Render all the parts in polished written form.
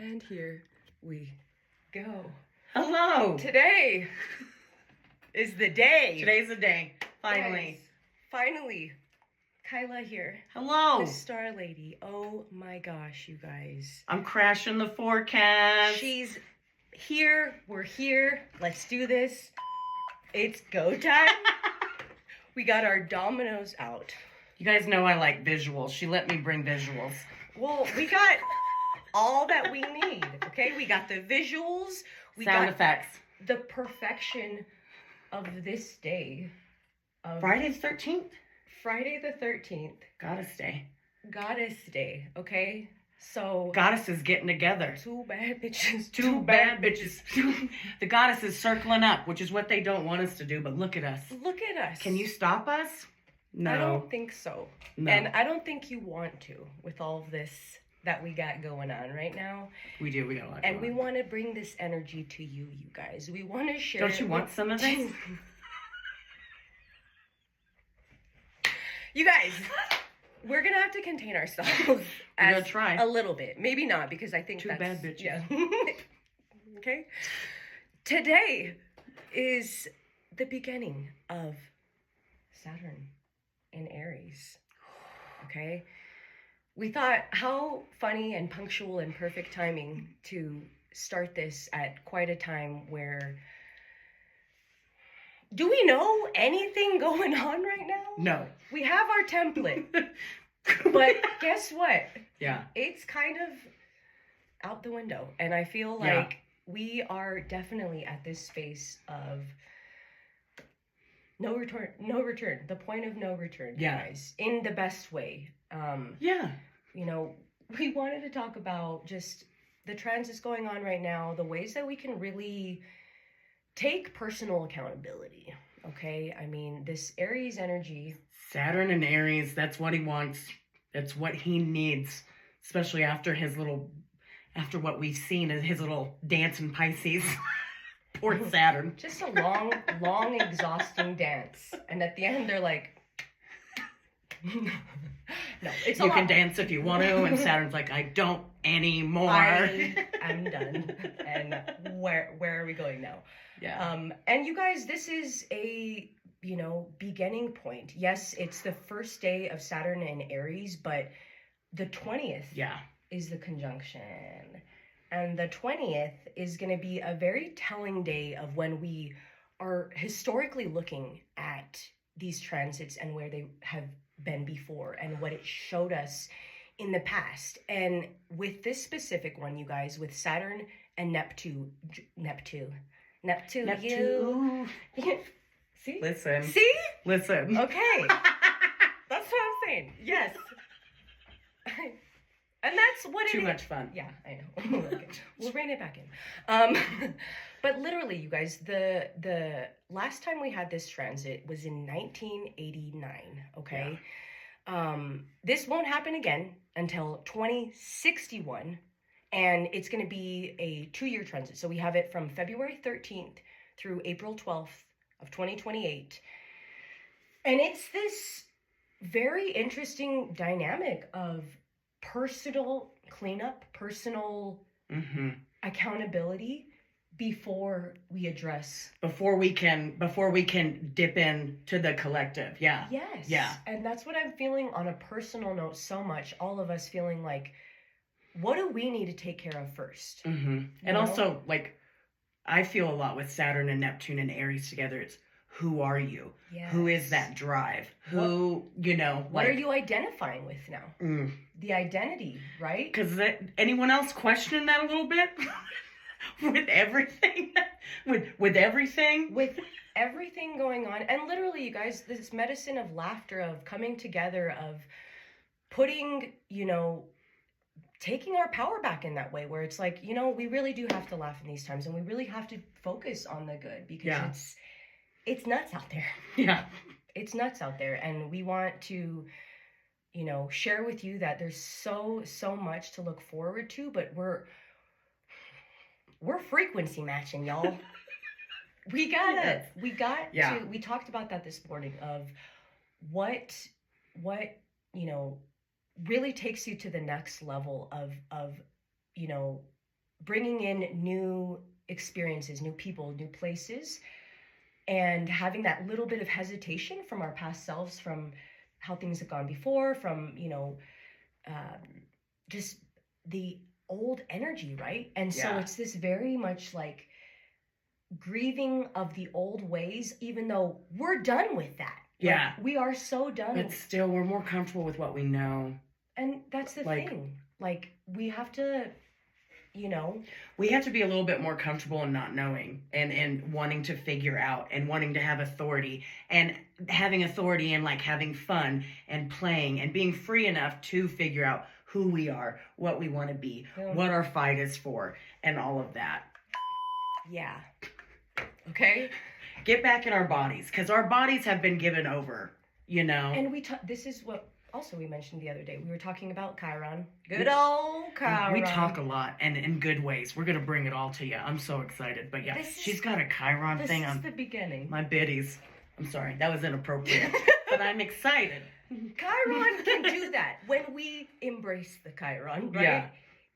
And here we go. Hello. Today is the day. Today's the day. Finally. Guys, finally. Kyla here. Hello. The Star Lady. Oh my gosh, you guys. I'm crashing the forecast. She's here. We're here. Let's do this. It's go time. We got our dominoes out. You guys know I like visuals. She let me bring visuals. Well, we got all that we need, okay? We got the visuals. We Sound got effects. the perfection of this day. Of Friday the 13th? Friday the 13th. Goddess Day. Goddess Day, okay? So... Goddesses getting together. Two bad bitches. Two bad bitches. The goddess is circling up, which is what they don't want us to do, but look at us. Look at us. Can you stop us? No. I don't think so. No. And I don't think you want to with all of this that we got going on right now. We do. We got a lot And going we on. want to bring this energy to you, you guys. We want to share. Don't you want some of this? You guys, we're going to have to contain ourselves. We're gonna try. A little bit. Maybe not, because I think Two that's... bad bitches. Yeah. Okay? Today is the beginning of Saturn in Aries. Okay? We thought how funny and punctual and perfect timing to start this at quite a time where... Do we know anything going on right now? No. We have our template. But guess what? Yeah. It's kind of out the window. And I feel like we are definitely at this space of no return. The point of no return, guys. In the best way. Yeah. You know, we wanted to talk about just the transits going on right now, the ways that we can really take personal accountability. Okay? I mean, this Aries energy. Saturn and Aries, that's what he wants. That's what he needs. Especially after what we've seen as his little dance in Pisces. Poor Saturn. Just a long, exhausting dance. And at the end, they're like... No, it's you can dance if you want to, and Saturn's like, I don't anymore. I'm done. And where are we going now? Yeah. And you guys, this is a, beginning point. Yes, it's the first day of Saturn in Aries, but the 20th is the conjunction. And the 20th is going to be a very telling day of when we are historically looking at these transits and where they have been before and what it showed us in the past. And with this specific one, you guys, with Saturn and Neptune. You. See? Listen. See? Listen. Okay. That's what I'm saying. Yes. And that's what it is. Too much fun. Yeah, I know. We'll rein it back in. But literally, you guys, the last time we had this transit was in 1989, okay? Yeah. This won't happen again until 2061, and it's going to be a 2-year transit. So we have it from February 13th through April 12th of 2028. And it's this very interesting dynamic of personal cleanup, personal accountability before we address. Before we can dip in to the collective. Yeah. Yes. Yeah. And that's what I'm feeling on a personal note so much. All of us feeling like, what do we need to take care of first? Mm-hmm. And also, like, I feel a lot with Saturn and Neptune and Aries together. It's, who are you? Yes. Who is that drive? Who, What are you identifying with now? The identity, right? Because anyone else question that a little bit? With everything? With everything? With everything going on. And literally, you guys, this medicine of laughter, of coming together, of putting, taking our power back in that way, where it's like, we really do have to laugh in these times, and we really have to focus on the good, because it's nuts out there. Yeah. It's nuts out there. And we want to, share with you that there's so much to look forward to, but we're frequency matching, y'all. We talked about that this morning, of what really takes you to the next level of bringing in new experiences, new people, new places, and having that little bit of hesitation from our past selves, from how things have gone before, from, um, just the old energy, right? And so Yeah. it's this very much like grieving of the old ways, even though we're done with that. Yeah. Like, we are so done. But still, we're more comfortable with what we know. And that's the Like- thing. Like, we have to, We have to be a little bit more comfortable in not knowing and wanting to figure out and wanting to have authority and having authority and like having fun and playing and being free enough to figure out who we are, what we want to be, Yeah. what our fight is for, and all of that. yeah. Okay? Get back in our bodies, because our bodies have been given over, And this is what also we mentioned the other day. We were talking about Chiron. Good old Chiron. We talk a lot and in good ways. We're going to bring it all to you. I'm so excited. But yeah, she's got a Chiron thing on the beginning. my biddies. I'm sorry, that was inappropriate. But I'm excited. Chiron can do that when we embrace the Chiron, right? Yeah.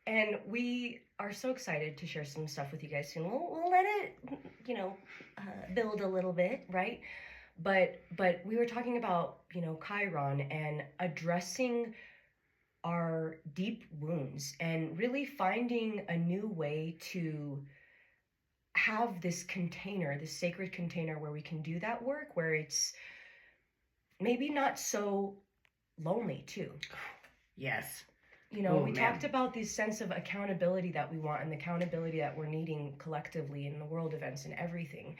And we are so excited to share some stuff with you guys soon. We'll let it, build a little bit, right? But we were talking about, Chiron and addressing our deep wounds and really finding a new way to have this container, this sacred container where we can do that work, where it's maybe not so lonely too. Yes. We man. talked about this sense of accountability that we want and the accountability that we're needing collectively in the world events and everything.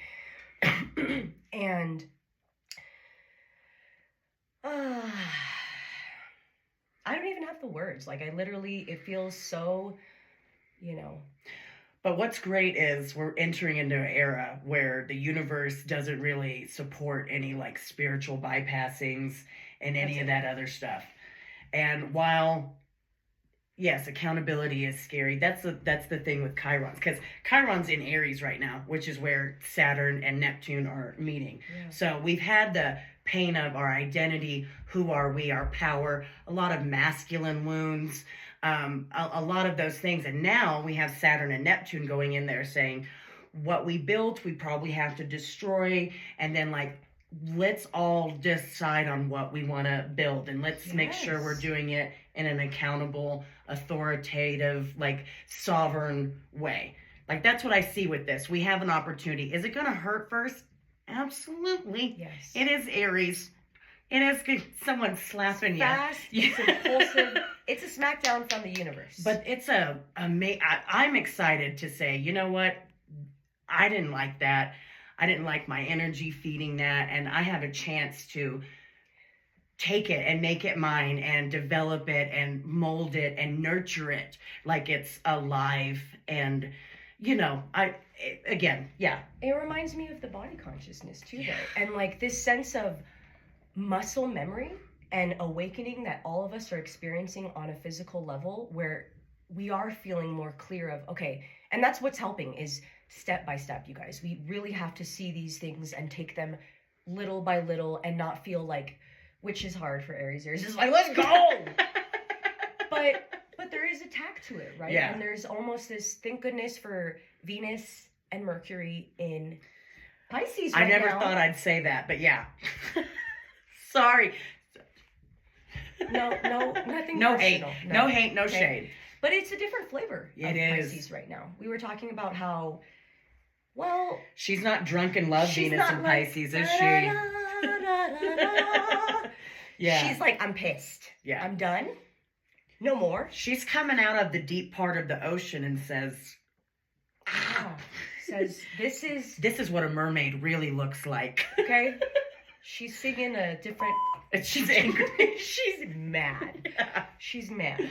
And I don't even have the words. Like, it feels so, But what's great is we're entering into an era where the universe doesn't really support any like spiritual bypassings and any of that other stuff. And while yes, accountability is scary. That's the thing with Chiron's, because Chiron's in Aries right now, which is where Saturn and Neptune are meeting. Yeah. So we've had the pain of our identity, who are we, our power, a lot of masculine wounds, a lot of those things. And now we have Saturn and Neptune going in there saying, what we built, we probably have to destroy, and then like, let's all decide on what we want to build, and let's make sure we're doing it in an accountable, authoritative, like sovereign way. Like, that's what I see with this. We have an opportunity. Is it going to hurt first? Absolutely. Yes. It is Aries. It is good. Someone slapping you. Fast. It's impulsive. It's a smackdown from the universe. But it's I'm excited to say, you know what? I didn't like that. I didn't like my energy feeding that. And I have a chance to take it and make it mine and develop it and mold it and nurture it like it's alive. And, it reminds me of the body consciousness too, though. And like this sense of muscle memory and awakening that all of us are experiencing on a physical level, where we are feeling more clear of, okay, and that's what's helping is step by step, you guys. We really have to see these things and take them little by little and not feel like, which is hard for Aries. It's just like, let's go. but there is a tact to it, right? Yeah. And there's almost this, thank goodness for Venus and Mercury in Pisces right I never now. thought I'd say that, but yeah. Sorry. No, nothing No personal. hate. No hate, no Okay. shade. But it's a different flavor of It is. Pisces right now. We were talking about how, well, She's not drunk in love, she's Venus not and like, Pisces, is she? Yeah. She's like, I'm pissed. Yeah. I'm done. No more. She's coming out of the deep part of the ocean and says, Yeah. Says, this is, what a mermaid really looks like. okay? She's singing a different, And she's angry. she's mad. Yeah. She's mad.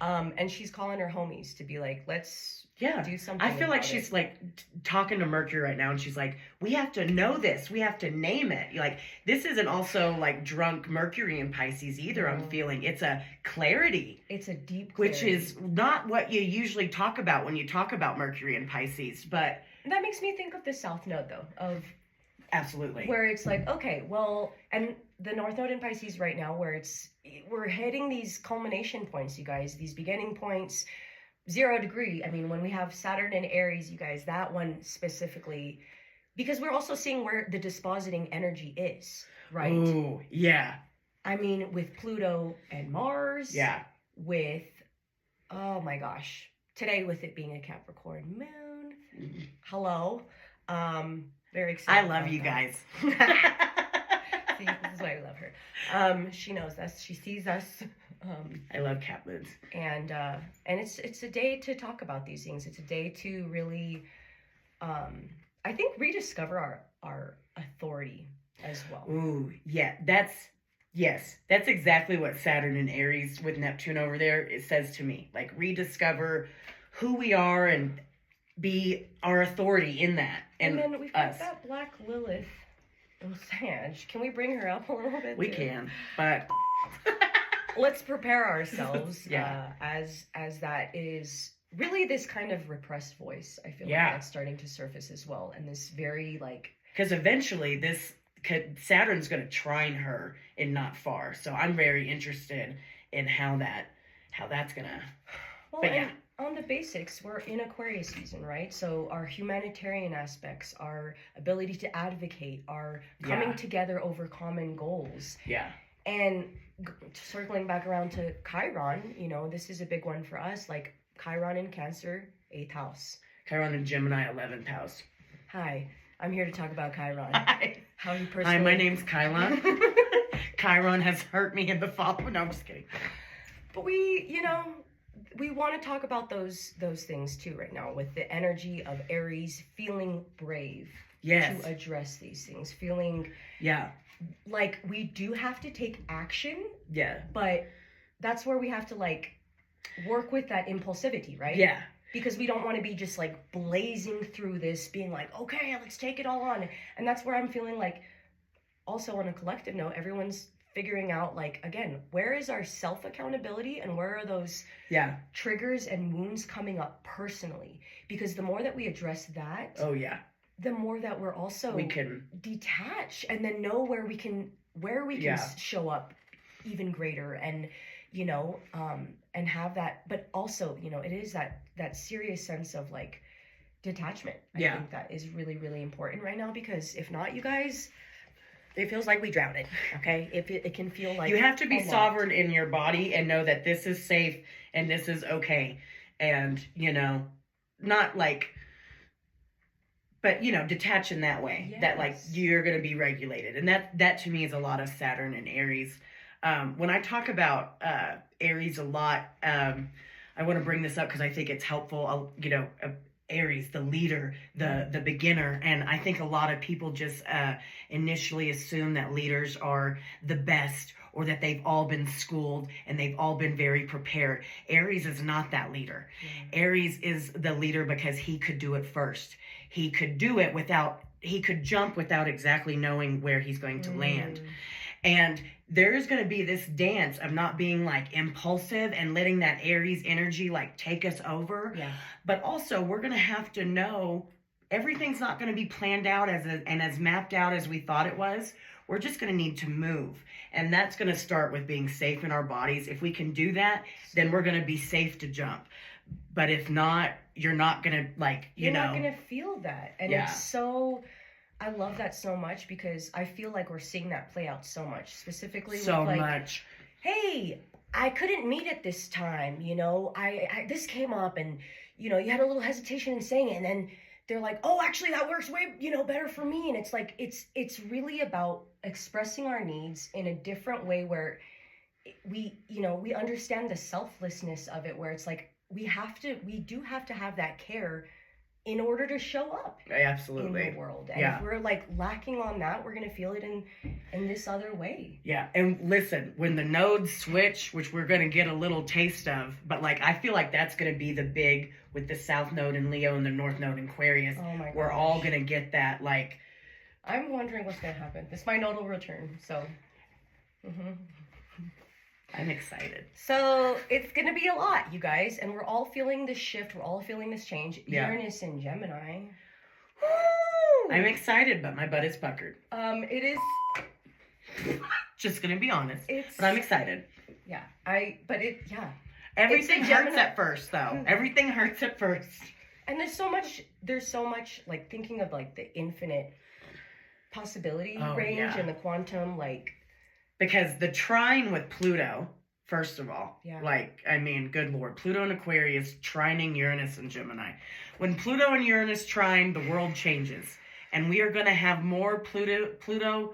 And she's calling her homies to be like, let's do something. I feel like about she's it. like talking to Mercury right now, and she's like, we have to know this. We have to name it. Like, this isn't also like drunk Mercury in Pisces either. I'm feeling it's a clarity. It's a deep clarity. Which is not what you usually talk about when you talk about Mercury in Pisces, but That makes me think of the South Node, though, of absolutely. where it's like, okay, well, and the North Node in Pisces right now, where we're hitting these culmination points, you guys, these beginning points, 0 degree. I mean, when we have Saturn and Aries, you guys, that one specifically, because we're also seeing where the dispositing energy is, right? Ooh, yeah. I mean, with Pluto and Mars. Yeah. With, oh my gosh, today with it being a Capricorn moon. Hello. Very excited. I love you guys. See, this is why we love her. She knows us. She sees us. I love cat moons. And it's a day to talk about these things. It's a day to really, I think, rediscover our authority as well. Ooh, yeah, that's exactly what Saturn and Aries with Neptune over there, it says to me. Like, rediscover who we are and be our authority in that. And then we've got that Black Lilith in Sag. Can we bring her up a little bit? We can, but let's prepare ourselves. Yeah. As that is really this kind of repressed voice. I feel like that's starting to surface as well, and this very because eventually Saturn's going to trine her in not far. So I'm very interested in how that's going to. Well, but yeah. On the basics, we're in Aquarius season, right? So our humanitarian aspects, our ability to advocate, our coming together over common goals. Yeah. And circling back around to Chiron, this is a big one for us. Like Chiron in Cancer, 8th house. Chiron in Gemini, 11th house. Hi. I'm here to talk about Chiron. Hi. How you personally... Hi, my name's Kyla. Chiron has hurt me in the fall. No, I'm just kidding. But we want to talk about those things too right now with the energy of Aries feeling brave to address these things. Feeling like we do have to take action. Yeah. But that's where we have to work with that impulsivity, right? Yeah. Because we don't want to be just blazing through this, being like, okay, let's take it all on. And that's where I'm feeling also on a collective note, everyone's figuring out again, where is our self-accountability and where are those triggers and wounds coming up personally? Because the more that we address that, the more that we can detach and then know where we can show up even greater and and have that, but also, it is that serious sense of detachment. I think that is really, really important right now, because if not, you guys, it feels like we drown it. Okay. It can feel like you have to be sovereign in your body and know that this is safe and this is okay. And, not but detach in that way that you're going to be regulated. And that to me is a lot of Saturn and Aries. When I talk about Aries a lot, I want to bring this up because I think it's helpful. Aries, the leader, the beginner, and I think a lot of people just initially assume that leaders are the best or that they've all been schooled and they've all been very prepared. Aries is not that leader. Aries is the leader because he could do it first. He could do it he could jump without exactly knowing where he's going to land. And there's going to be this dance of not being impulsive and letting that Aries energy take us over. Yeah. But also we're going to have to know everything's not going to be planned out and as mapped out as we thought it was. We're just going to need to move. And that's going to start with being safe in our bodies. If we can do that, then we're going to be safe to jump. But if not, you're not going to you're not going to feel that. And it's so... I love that so much because I feel like we're seeing that play out so much, specifically so with much. Hey, I couldn't meet at this time, I this came up and you had a little hesitation in saying it, and then they're like, oh, actually that works way better for me. And it's it's really about expressing our needs in a different way where we understand the selflessness of it, where it's we do have to have that care in order to show up absolutely in the world. And if we're lacking on that, we're going to feel it in this other way. Yeah. And listen, when the nodes switch, which we're going to get a little taste of, but I feel like that's going to be the big with the South Node in Leo and the North Node in Aquarius. Oh my gosh. We're all going to get that I'm wondering what's going to happen. This my nodal return. So I'm excited. So it's going to be a lot, you guys. And we're all feeling this shift. We're all feeling this change. Uranus in Gemini. Woo! I'm excited, but my butt is puckered. It is... Just going to be honest. But I'm excited. Yeah. Everything It's the hurts Gemini. at first, though. Everything hurts at first. And there's so much like thinking of like the infinite possibility range Yeah. and the quantum, like, Because the trine with Pluto, first of all, Yeah. like, I mean, good Lord, Pluto and Aquarius trining Uranus and Gemini. When Pluto and Uranus trine, the world changes. And we are going to have more Pluto